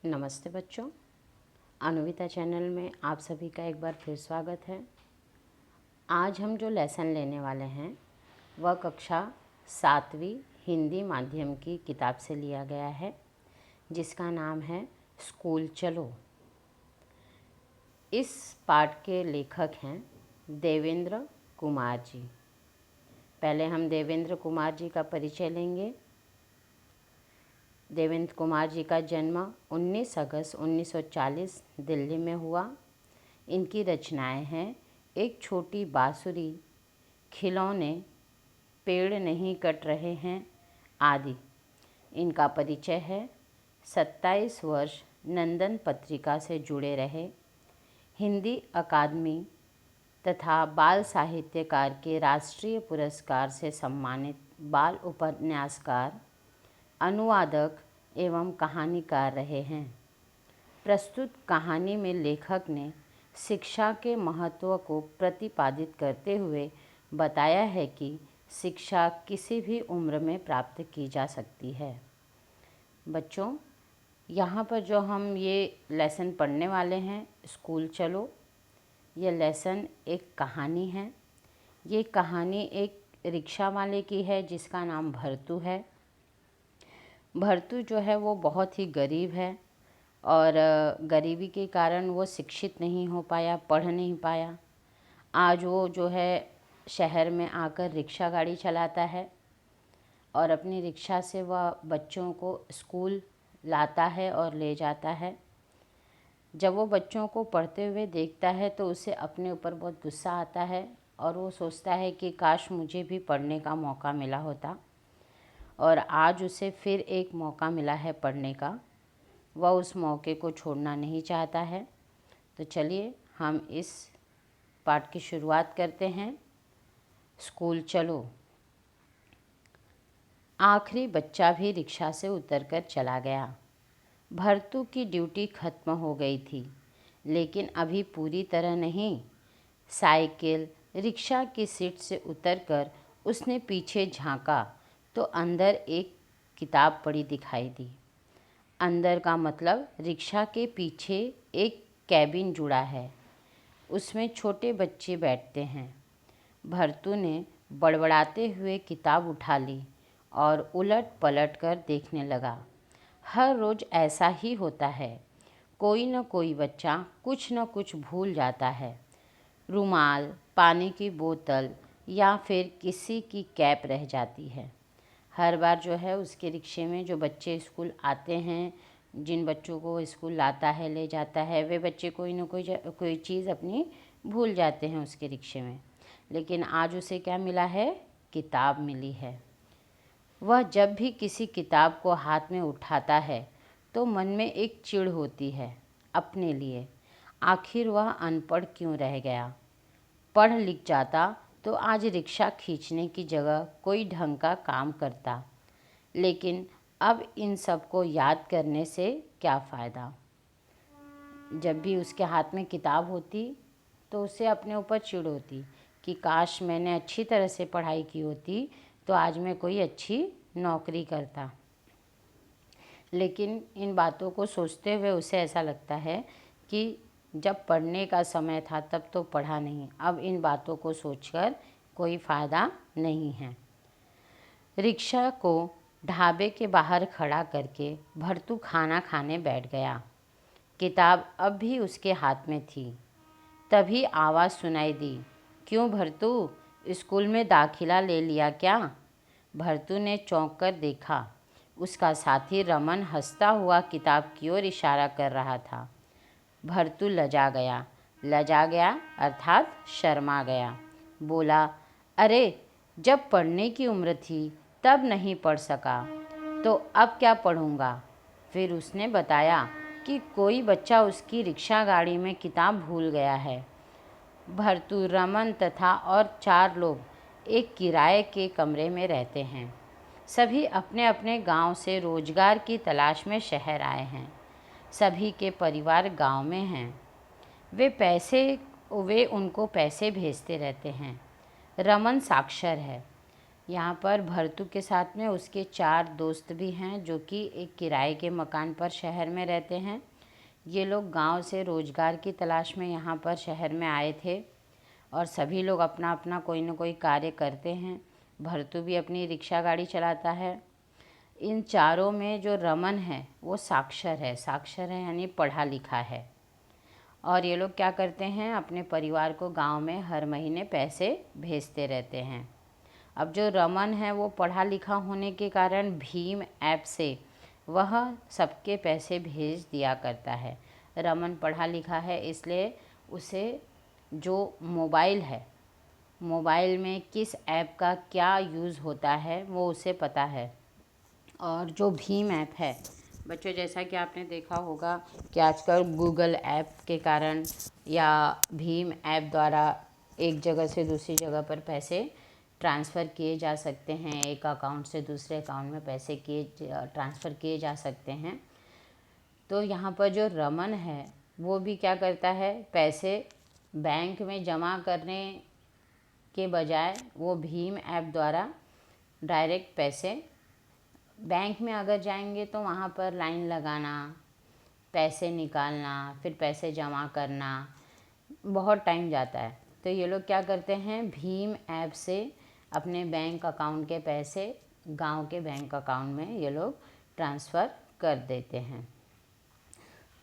नमस्ते बच्चों, अनुविता चैनल में आप सभी का एक बार फिर स्वागत है। आज हम जो लेसन लेने वाले हैं वह कक्षा 7वीं हिंदी माध्यम की किताब से लिया गया है, जिसका नाम है स्कूल चलो। इस पाठ के लेखक हैं देवेंद्र कुमार जी। पहले हम देवेंद्र कुमार जी का परिचय लेंगे। देवेंद्र कुमार जी का जन्म 19 अगस्त 1940 दिल्ली में हुआ। इनकी रचनाएं हैं एक छोटी बांसुरी, खिलौने, पेड़ नहीं कट रहे हैं आदि। इनका परिचय है 27 वर्ष नंदन पत्रिका से जुड़े रहे। हिंदी अकादमी तथा बाल साहित्यकार के राष्ट्रीय पुरस्कार से सम्मानित बाल उपन्यासकार, अनुवादक एवं कहानीकार रहे हैं। प्रस्तुत कहानी में लेखक ने शिक्षा के महत्व को प्रतिपादित करते हुए बताया है कि शिक्षा किसी भी उम्र में प्राप्त की जा सकती है। बच्चों, यहाँ पर जो हम ये लेसन पढ़ने वाले हैं स्कूल चलो, ये लेसन एक कहानी है। ये कहानी एक रिक्शा वाले की है जिसका नाम भरतू है। भरतू जो है वो बहुत ही गरीब है और गरीबी के कारण वो शिक्षित नहीं हो पाया, पढ़ नहीं पाया। आज वो जो है शहर में आकर रिक्शा गाड़ी चलाता है और अपनी रिक्शा से वह बच्चों को स्कूल लाता है और ले जाता है। जब वो बच्चों को पढ़ते हुए देखता है तो उसे अपने ऊपर बहुत गुस्सा आता है और वो सोचता है कि काश मुझे भी पढ़ने का मौका मिला होता। और आज उसे फिर एक मौका मिला है पढ़ने का, वह उस मौके को छोड़ना नहीं चाहता है। तो चलिए हम इस पाठ की शुरुआत करते हैं। स्कूल चलो। आखिरी बच्चा भी रिक्शा से उतरकर चला गया। भरतू की ड्यूटी खत्म हो गई थी, लेकिन अभी पूरी तरह नहीं। साइकिल रिक्शा की सीट से उतरकर उसने पीछे झांका तो अंदर एक किताब पड़ी दिखाई दी। अंदर का मतलब रिक्शा के पीछे एक कैबिन जुड़ा है, उसमें छोटे बच्चे बैठते हैं। भरतू ने बड़बड़ाते हुए किताब उठा ली और उलट पलट कर देखने लगा। हर रोज़ ऐसा ही होता है, कोई न कोई बच्चा कुछ न कुछ भूल जाता है। रुमाल, पानी की बोतल या फिर किसी की कैप रह जाती है। हर बार जो है उसके रिक्शे में जो बच्चे स्कूल आते हैं, जिन बच्चों को स्कूल लाता है ले जाता है, वे बच्चे कोई न कोई चीज़ अपनी भूल जाते हैं उसके रिक्शे में। लेकिन आज उसे क्या मिला है? किताब मिली है। वह जब भी किसी किताब को हाथ में उठाता है तो मन में एक चिढ़ होती है अपने लिए। आखिर वह अनपढ़ क्यों रह गया? पढ़ लिख जाता तो आज रिक्शा खींचने की जगह कोई ढंग का काम करता। लेकिन अब इन सब को याद करने से क्या फ़ायदा? जब भी उसके हाथ में किताब होती तो उसे अपने ऊपर चिढ़ होती कि काश मैंने अच्छी तरह से पढ़ाई की होती तो आज मैं कोई अच्छी नौकरी करता। लेकिन इन बातों को सोचते हुए उसे ऐसा लगता है कि जब पढ़ने का समय था तब तो पढ़ा नहीं, अब इन बातों को सोचकर कोई फ़ायदा नहीं है। रिक्शा को ढाबे के बाहर खड़ा करके भरतू खाना खाने बैठ गया। किताब अब भी उसके हाथ में थी। तभी आवाज़ सुनाई दी, क्यों भरतू, स्कूल में दाखिला ले लिया क्या? भरतू ने चौंक कर देखा। उसका साथी रमन हंसता हुआ किताब की ओर इशारा कर रहा था। भरतू लजा गया अर्थात शर्मा गया। बोला, अरे जब पढ़ने की उम्र थी तब नहीं पढ़ सका तो अब क्या पढ़ूंगा? फिर उसने बताया कि कोई बच्चा उसकी रिक्शा गाड़ी में किताब भूल गया है। भरतू, रमन तथा और 4 लोग एक किराए के कमरे में रहते हैं। सभी अपने अपने गांव से रोजगार की तलाश में शहर आए हैं। सभी के परिवार गांव में हैं। वे उनको पैसे भेजते रहते हैं। रमन साक्षर है। यहाँ पर भरतू के साथ में उसके 4 दोस्त भी हैं जो कि एक किराए के मकान पर शहर में रहते हैं। ये लोग गांव से रोज़गार की तलाश में यहाँ पर शहर में आए थे और सभी लोग अपना अपना कोई न कोई कार्य करते हैं। भरतू भी अपनी रिक्शा गाड़ी चलाता है। इन चारों में जो रमन है वो साक्षर है यानी पढ़ा लिखा है। और ये लोग क्या करते हैं, अपने परिवार को गांव में हर महीने पैसे भेजते रहते हैं। अब जो रमन है वो पढ़ा लिखा होने के कारण भीम ऐप से वह सबके पैसे भेज दिया करता है। रमन पढ़ा लिखा है इसलिए उसे जो मोबाइल है, मोबाइल में किस ऐप का क्या यूज़ होता है वो उसे पता है। और जो भीम ऐप है बच्चों, जैसा कि आपने देखा होगा कि आजकल गूगल ऐप के कारण या भीम ऐप द्वारा एक जगह से दूसरी जगह पर पैसे ट्रांसफ़र किए जा सकते हैं। एक अकाउंट से दूसरे अकाउंट में पैसे ट्रांसफ़र किए जा सकते हैं। तो यहाँ पर जो रमन है वो भी क्या करता है, पैसे बैंक में जमा करने के बजाय वो भीम ऐप द्वारा डायरेक्ट पैसे बैंक में अगर जाएंगे तो वहाँ पर लाइन लगाना, पैसे निकालना, फिर पैसे जमा करना, बहुत टाइम जाता है। तो ये लोग क्या करते हैं, भीम ऐप से अपने बैंक अकाउंट के पैसे गांव के बैंक अकाउंट में ये लोग ट्रांसफ़र कर देते हैं।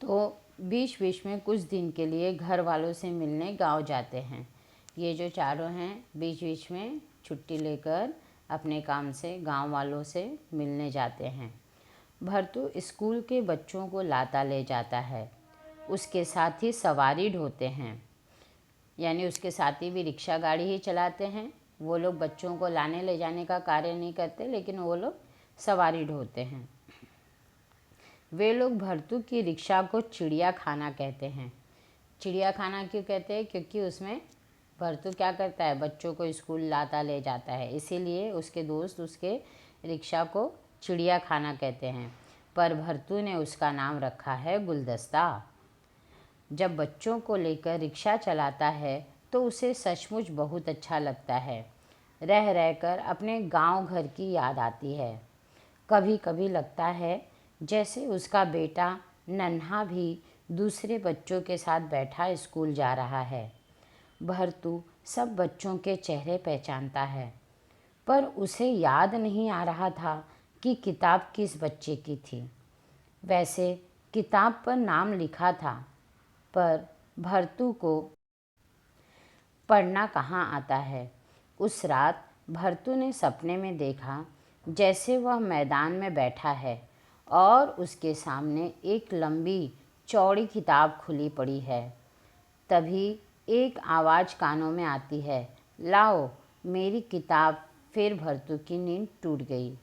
तो बीच बीच में कुछ दिन के लिए घर वालों से मिलने गांव जाते हैं। ये जो चारों हैं बीच बीच में छुट्टी लेकर अपने काम से गांव वालों से मिलने जाते हैं। भरतू स्कूल के बच्चों को लाता ले जाता है। उसके साथ ही सवारी ढोते हैं, यानी उसके साथी भी रिक्शा गाड़ी ही चलाते हैं। वो लोग बच्चों को लाने ले जाने का कार्य नहीं करते, लेकिन वो लोग सवारी ढोते हैं। वे लोग भरतू की रिक्शा को चिड़िया खाना कहते हैं। चिड़िया खाना क्यों कहते हैं, क्योंकि उसमें भरतू क्या करता है, बच्चों को स्कूल लाता ले जाता है, इसीलिए उसके दोस्त उसके रिक्शा को चिड़िया खाना कहते हैं। पर भरतू ने उसका नाम रखा है गुलदस्ता। जब बच्चों को लेकर रिक्शा चलाता है तो उसे सचमुच बहुत अच्छा लगता है। रह रहकर अपने गांव घर की याद आती है। कभी कभी लगता है जैसे उसका बेटा नन्हा भी दूसरे बच्चों के साथ बैठा स्कूल जा रहा है। भरतू सब बच्चों के चेहरे पहचानता है, पर उसे याद नहीं आ रहा था कि किताब किस बच्चे की थी। वैसे किताब पर नाम लिखा था, पर भरतू को पढ़ना कहाँ आता है। उस रात भरतू ने सपने में देखा जैसे वह मैदान में बैठा है और उसके सामने एक लंबी चौड़ी किताब खुली पड़ी है। तभी एक आवाज़ कानों में आती है, लाओ मेरी किताब। फिर भरतू की नींद टूट गई।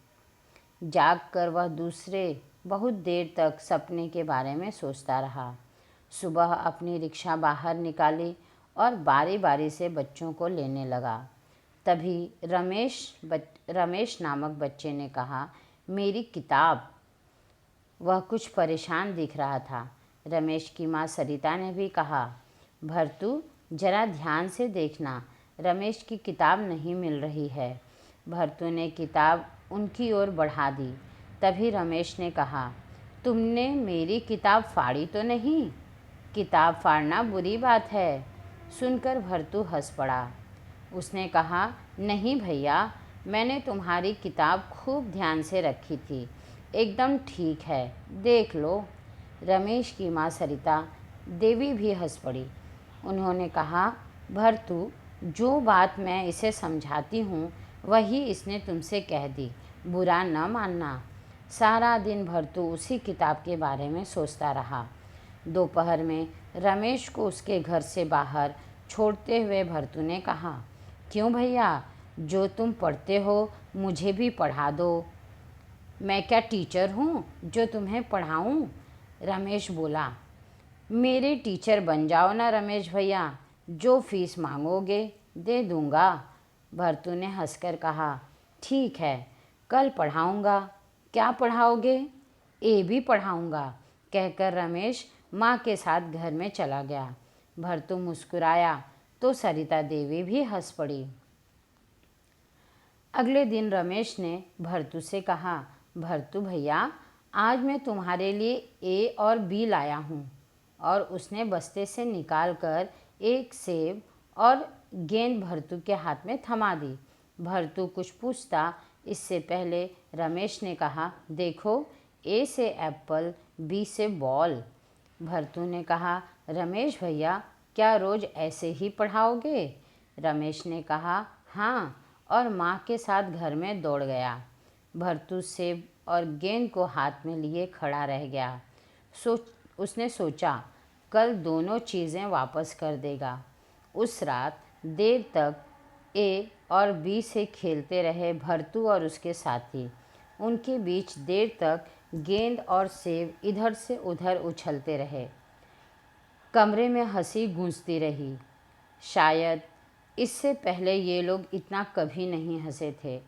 जाग कर वह दूसरे बहुत देर तक सपने के बारे में सोचता रहा। सुबह अपनी रिक्शा बाहर निकाली और बारी बारी से बच्चों को लेने लगा। तभी रमेश नामक बच्चे ने कहा, मेरी किताब। वह कुछ परेशान दिख रहा था। रमेश की माँ सरिता ने भी कहा, भरतू जरा ध्यान से देखना, रमेश की किताब नहीं मिल रही है। भरतू ने किताब उनकी ओर बढ़ा दी। तभी रमेश ने कहा, तुमने मेरी किताब फाड़ी तो नहीं? किताब फाड़ना बुरी बात है। सुनकर भरतू हंस पड़ा। उसने कहा, नहीं भैया, मैंने तुम्हारी किताब खूब ध्यान से रखी थी, एकदम ठीक है, देख लो। रमेश की माँ सरिता देवी भी हंस पड़ी। उन्होंने कहा, भरतू, जो बात मैं इसे समझाती हूँ वही इसने तुमसे कह दी, बुरा न मानना। सारा दिन भरतू उसी किताब के बारे में सोचता रहा। दोपहर में रमेश को उसके घर से बाहर छोड़ते हुए भरतू ने कहा, क्यों भैया, जो तुम पढ़ते हो मुझे भी पढ़ा दो। मैं क्या टीचर हूँ जो तुम्हें पढ़ाऊँ? रमेश बोला, मेरे टीचर बन जाओ ना रमेश भैया, जो फीस मांगोगे दे दूँगा। भरतू ने हंसकर कहा, ठीक है, कल पढ़ाऊँगा। क्या पढ़ाओगे? ए भी पढ़ाऊँगा, कहकर रमेश माँ के साथ घर में चला गया। भरतू मुस्कुराया तो सरिता देवी भी हंस पड़ी। अगले दिन रमेश ने भरतू से कहा, भरतू भैया, आज मैं तुम्हारे लिए ए और बी लाया हूँ। और उसने बस्ते से निकाल कर एक सेब और गेंद भरतू के हाथ में थमा दी। भरतू कुछ पूछता इससे पहले रमेश ने कहा, देखो, ए से एप्पल, बी से बॉल। भरतू ने कहा, रमेश भैया, क्या रोज़ ऐसे ही पढ़ाओगे? रमेश ने कहा, हाँ, और माँ के साथ घर में दौड़ गया। भरतू सेब और गेंद को हाथ में लिए खड़ा रह गया। उसने सोचा, कल दोनों चीज़ें वापस कर देगा। उस रात देर तक ए और बी से खेलते रहे भरतू और उसके साथी। उनके बीच देर तक गेंद और सेब इधर से उधर उछलते रहे। कमरे में हंसी गूंजती रही। शायद इससे पहले ये लोग इतना कभी नहीं हंसे थे।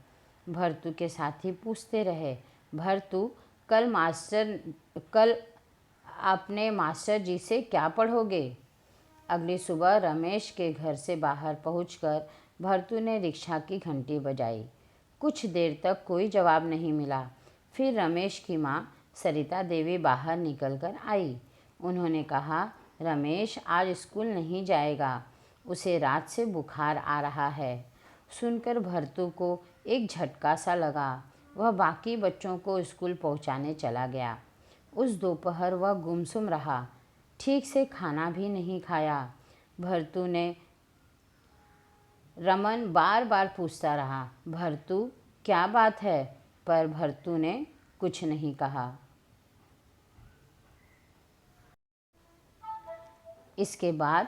भरतू के साथी पूछते रहे, भरतू, कल आपने मास्टर जी से क्या पढ़ोगे? अगली सुबह रमेश के घर से बाहर पहुंचकर भरतू ने रिक्शा की घंटी बजाई। कुछ देर तक कोई जवाब नहीं मिला। फिर रमेश की माँ सरिता देवी बाहर निकल कर आई। उन्होंने कहा, रमेश आज स्कूल नहीं जाएगा, उसे रात से बुखार आ रहा है। सुनकर भरतू को एक झटका सा लगा। वह बाकी बच्चों को स्कूल पहुंचाने चला गया। उस दोपहर वह गुमसुम रहा, ठीक से खाना भी नहीं खाया। भरतू ने रमन बार बार पूछता रहा, भरतू, क्या बात है? पर भरतू ने कुछ नहीं कहा। इसके बाद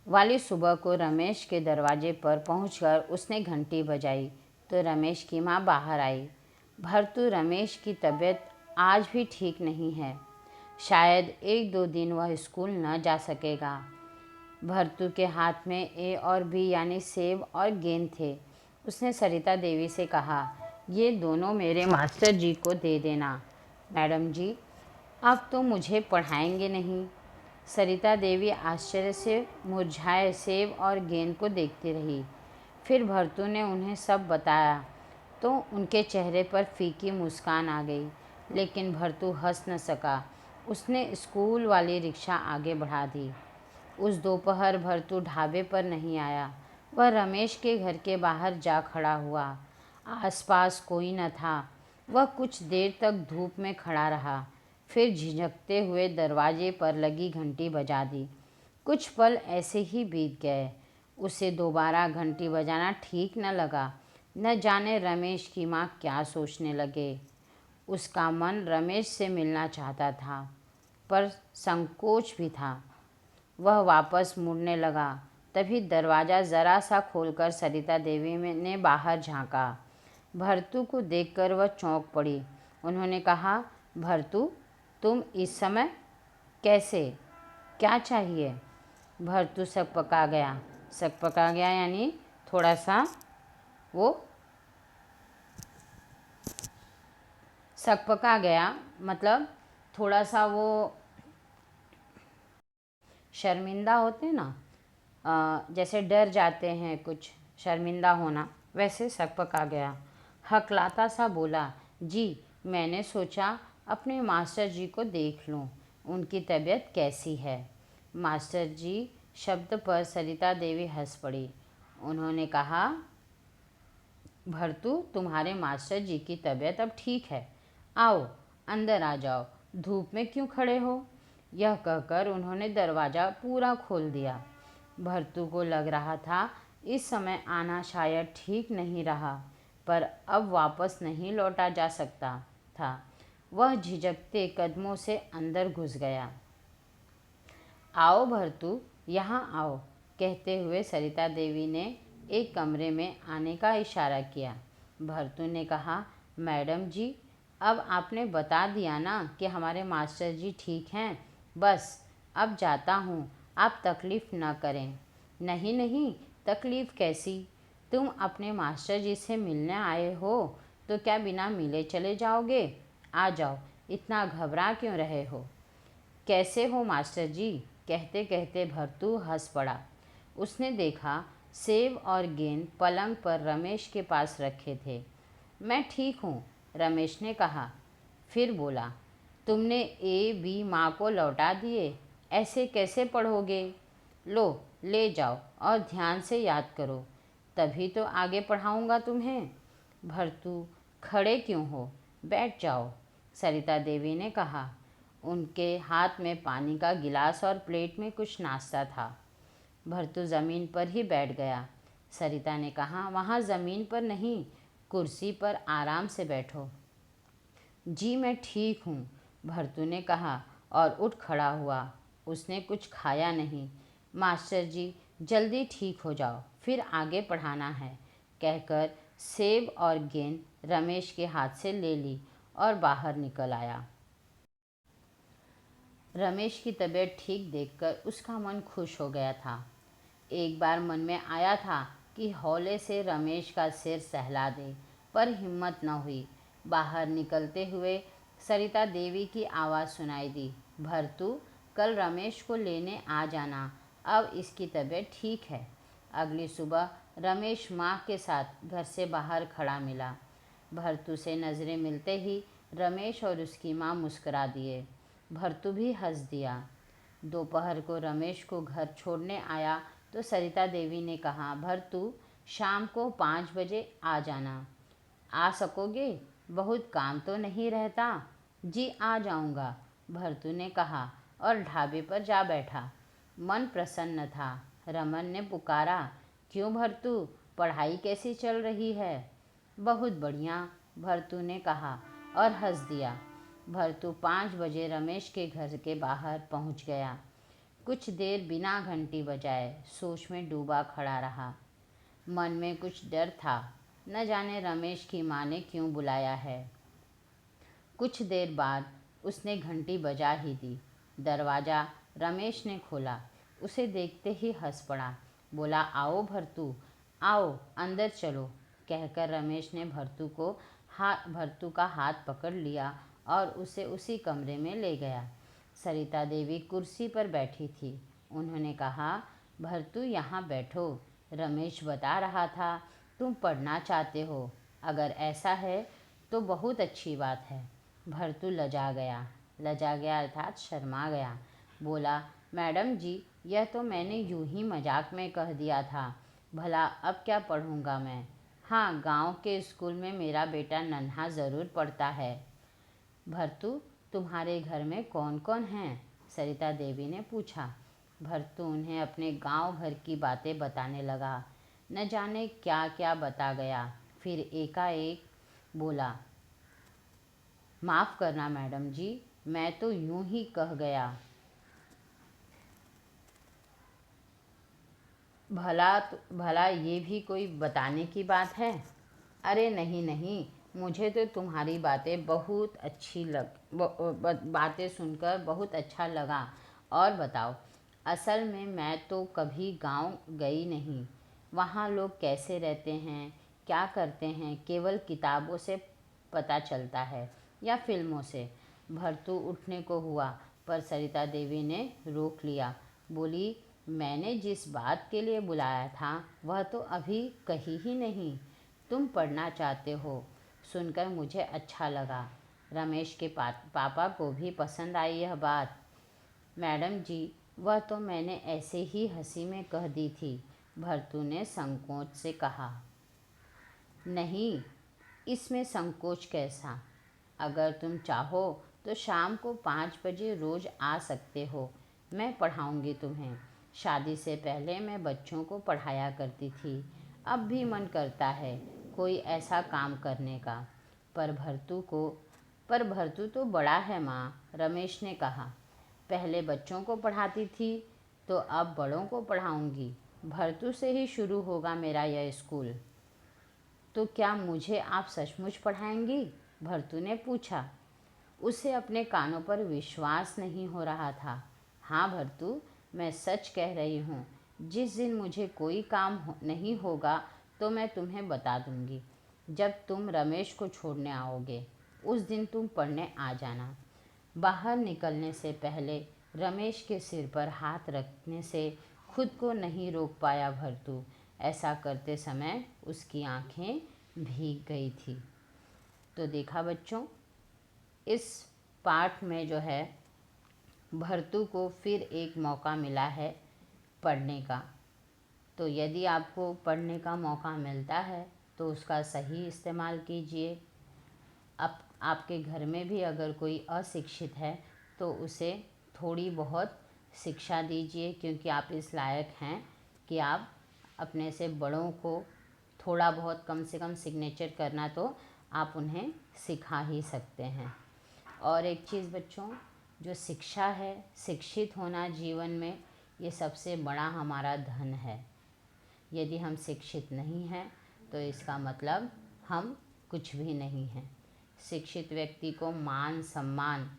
वाली सुबह को रमेश के दरवाजे पर पहुंचकर उसने घंटी बजाई तो रमेश की माँ बाहर आई। भरतू, रमेश की तबीयत आज भी ठीक नहीं है, शायद 1-2 दिन वह स्कूल न जा सकेगा। भरतू के हाथ में ए और बी यानी सेब और गेंद थे। उसने सरिता देवी से कहा, ये दोनों मेरे मास्टर जी को दे देना। मैडम जी, अब तो मुझे पढ़ाएंगे नहीं? सरिता देवी आश्चर्य से मुरझाए सेब और गेंद को देखती रही। फिर भरतू ने उन्हें सब बताया तो उनके चेहरे पर फीकी मुस्कान आ गई, लेकिन भरतू हंस न सका। उसने स्कूल वाली रिक्शा आगे बढ़ा दी। उस दोपहर भरतू ढाबे पर नहीं आया। वह रमेश के घर के बाहर जा खड़ा हुआ। आसपास कोई न था। वह कुछ देर तक धूप में खड़ा रहा, फिर झिझकते हुए दरवाजे पर लगी घंटी बजा दी। कुछ पल ऐसे ही बीत गए। उसे दोबारा घंटी बजाना ठीक न लगा। न जाने रमेश की माँ क्या सोचने लगे। उसका मन रमेश से मिलना चाहता था, पर संकोच भी था। वह वापस मुड़ने लगा, तभी दरवाज़ा ज़रा सा खोलकर सरिता देवी ने बाहर झांका। भरतू को देखकर वह चौंक पड़ी। उन्होंने कहा, भरतू, तुम इस समय? कैसे? क्या चाहिए? भरतू सकपका गया यानी थोड़ा सा वो सकपका गया, मतलब थोड़ा सा वो शर्मिंदा होते ना, जैसे डर जाते हैं, कुछ शर्मिंदा होना, वैसे सकपका गया। हकलाता सा बोला, जी, मैंने सोचा अपने मास्टर जी को देख लूं, उनकी तबीयत कैसी है। मास्टर जी शब्द पर सरिता देवी हंस पड़ी। उन्होंने कहा, भरतू, तुम्हारे मास्टर जी की तबीयत अब ठीक है, आओ अंदर आ जाओ, धूप में क्यों खड़े हो? यह कहकर उन्होंने दरवाज़ा पूरा खोल दिया। भरतू को लग रहा था इस समय आना शायद ठीक नहीं रहा, पर अब वापस नहीं लौटा जा सकता था। वह झिझकते कदमों से अंदर घुस गया। आओ भरतू, यहाँ आओ, कहते हुए सरिता देवी ने एक कमरे में आने का इशारा किया। भरतू ने कहा, मैडम जी, अब आपने बता दिया ना कि हमारे मास्टर जी ठीक हैं, बस अब जाता हूँ, आप तकलीफ़ न करें। नहीं नहीं, तकलीफ़ कैसी? तुम अपने मास्टर जी से मिलने आए हो तो क्या बिना मिले चले जाओगे? आ जाओ, इतना घबरा क्यों रहे हो? कैसे हो मास्टर जी? कहते कहते भरतू हंस पड़ा। उसने देखा सेब और गेंद पलंग पर रमेश के पास रखे थे। मैं ठीक हूँ, रमेश ने कहा। फिर बोला, तुमने ए बी माँ को लौटा दिए, ऐसे कैसे पढ़ोगे? लो, ले जाओ और ध्यान से याद करो, तभी तो आगे पढ़ाऊँगा तुम्हें। भरतू, खड़े क्यों हो, बैठ जाओ, सरिता देवी ने कहा। उनके हाथ में पानी का गिलास और प्लेट में कुछ नाश्ता था। भरतू ज़मीन पर ही बैठ गया। सरिता ने कहा, वहाँ ज़मीन पर नहीं, कुर्सी पर आराम से बैठो। जी मैं ठीक हूँ, भरतू ने कहा और उठ खड़ा हुआ। उसने कुछ खाया नहीं। मास्टर जी, जल्दी ठीक हो जाओ, फिर आगे पढ़ाना है, कहकर सेब और गेंद रमेश के हाथ से ले ली और बाहर निकल आया। रमेश की तबीयत ठीक देखकर उसका मन खुश हो गया था। एक बार मन में आया था कि हौले से रमेश का सिर सहला दे, पर हिम्मत न हुई। बाहर निकलते हुए सरिता देवी की आवाज़ सुनाई दी, भरतू, कल रमेश को लेने आ जाना, अब इसकी तबीयत ठीक है। अगली सुबह रमेश माँ के साथ घर से बाहर खड़ा मिला। भरतू से नज़रें मिलते ही रमेश और उसकी माँ मुस्कुरा दिए। भरतू भी हंस दिया। दोपहर को रमेश को घर छोड़ने आया तो सरिता देवी ने कहा, भरतू, शाम को 5 बजे आ जाना। आ सकोगे? बहुत काम तो नहीं रहता? जी आ जाऊंगा, भरतू ने कहा और ढाबे पर जा बैठा। मन प्रसन्न था। रमन ने पुकारा, क्यों भरतू, पढ़ाई कैसी चल रही है? बहुत बढ़िया, भरतू ने कहा और हंस दिया। भरतू 5 बजे रमेश के घर के बाहर पहुंच गया। कुछ देर बिना घंटी बजाए सोच में डूबा खड़ा रहा। मन में कुछ डर था, न जाने रमेश की माँ ने क्यों बुलाया है। कुछ देर बाद उसने घंटी बजा ही दी। दरवाज़ा रमेश ने खोला। उसे देखते ही हंस पड़ा। बोला, आओ भरतू, आओ अंदर चलो, कहकर रमेश ने भरतू का हाथ पकड़ लिया और उसे उसी कमरे में ले गया। सरिता देवी कुर्सी पर बैठी थी। उन्होंने कहा, भरतू यहाँ बैठो, रमेश बता रहा था तुम पढ़ना चाहते हो, अगर ऐसा है तो बहुत अच्छी बात है। भरतू लजा गया अर्थात शर्मा गया। बोला, मैडम जी, यह तो मैंने यूं ही मजाक में कह दिया था, भला अब क्या पढ़ूंगा मैं। हाँ, गांव के स्कूल में मेरा बेटा नन्हा ज़रूर पढ़ता है। भरतू, तुम्हारे घर में कौन कौन हैं? सरिता देवी ने पूछा। भरतू उन्हें अपने गांव भर की बातें बताने लगा। न जाने क्या क्या बता गया। फिर एकाएक बोला, माफ़ करना मैडम जी, मैं तो यूं ही कह गया। भला ये भी कोई बताने की बात है? अरे नहीं नहीं, मुझे तो तुम्हारी बातें बातें सुनकर बहुत अच्छा लगा। और बताओ, असल में मैं तो कभी गांव गई नहीं। वहाँ लोग कैसे रहते हैं, क्या करते हैं, केवल किताबों से पता चलता है या फिल्मों से। भरतू उठने को हुआ पर सरिता देवी ने रोक लिया। बोली, मैंने जिस बात के लिए बुलाया था वह तो अभी कही ही नहीं। तुम पढ़ना चाहते हो, सुनकर मुझे अच्छा लगा। रमेश के पापा को भी पसंद आई यह बात। मैडम जी, वह तो मैंने ऐसे ही हंसी में कह दी थी, भरतू ने संकोच से कहा। नहीं, इसमें संकोच कैसा? अगर तुम चाहो तो शाम को 5 बजे रोज़ आ सकते हो, मैं पढ़ाऊँगी तुम्हें। शादी से पहले मैं बच्चों को पढ़ाया करती थी, अब भी मन करता है कोई ऐसा काम करने का। पर भरतू तो बड़ा है माँ, रमेश ने कहा। पहले बच्चों को पढ़ाती थी तो अब बड़ों को पढ़ाऊँगी। भरतू से ही शुरू होगा मेरा यह स्कूल। तो क्या मुझे आप सचमुच पढ़ाएंगी? भरतू ने पूछा। उसे अपने कानों पर विश्वास नहीं हो रहा था। हाँ भरतू, मैं सच कह रही हूँ। जिस दिन मुझे कोई काम नहीं होगा तो मैं तुम्हें बता दूँगी। जब तुम रमेश को छोड़ने आओगे उस दिन तुम पढ़ने आ जाना। बाहर निकलने से पहले रमेश के सिर पर हाथ रखने से खुद को नहीं रोक पाया भरतू। ऐसा करते समय उसकी आँखें भीग गई थी। तो देखा बच्चों, इस पाठ में जो है भरतू को फिर एक मौका मिला है पढ़ने का। तो यदि आपको पढ़ने का मौका मिलता है तो उसका सही इस्तेमाल कीजिए। आपके घर में भी अगर कोई अशिक्षित है तो उसे थोड़ी बहुत शिक्षा दीजिए, क्योंकि आप इस लायक हैं कि आप अपने से बड़ों को थोड़ा बहुत कम से कम सिग्नेचर करना तो आप उन्हें सिखा ही सकते हैं। और एक चीज़ बच्चों, जो शिक्षा है, शिक्षित होना जीवन में ये सबसे बड़ा हमारा धन है। यदि हम शिक्षित नहीं हैं तो इसका मतलब हम कुछ भी नहीं हैं। शिक्षित व्यक्ति को मान सम्मान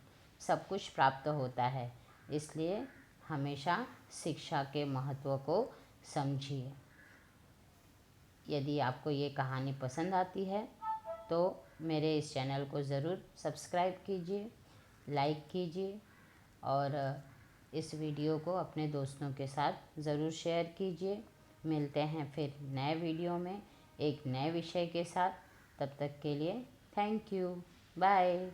सब कुछ प्राप्त होता है, इसलिए हमेशा शिक्षा के महत्व को समझिए। यदि आपको ये कहानी पसंद आती है तो मेरे इस चैनल को ज़रूर सब्सक्राइब कीजिए, लाइक कीजिए और इस वीडियो को अपने दोस्तों के साथ ज़रूर शेयर कीजिए। मिलते हैं फिर नए वीडियो में एक नए विषय के साथ। तब तक के लिए थैंक यू, बाय।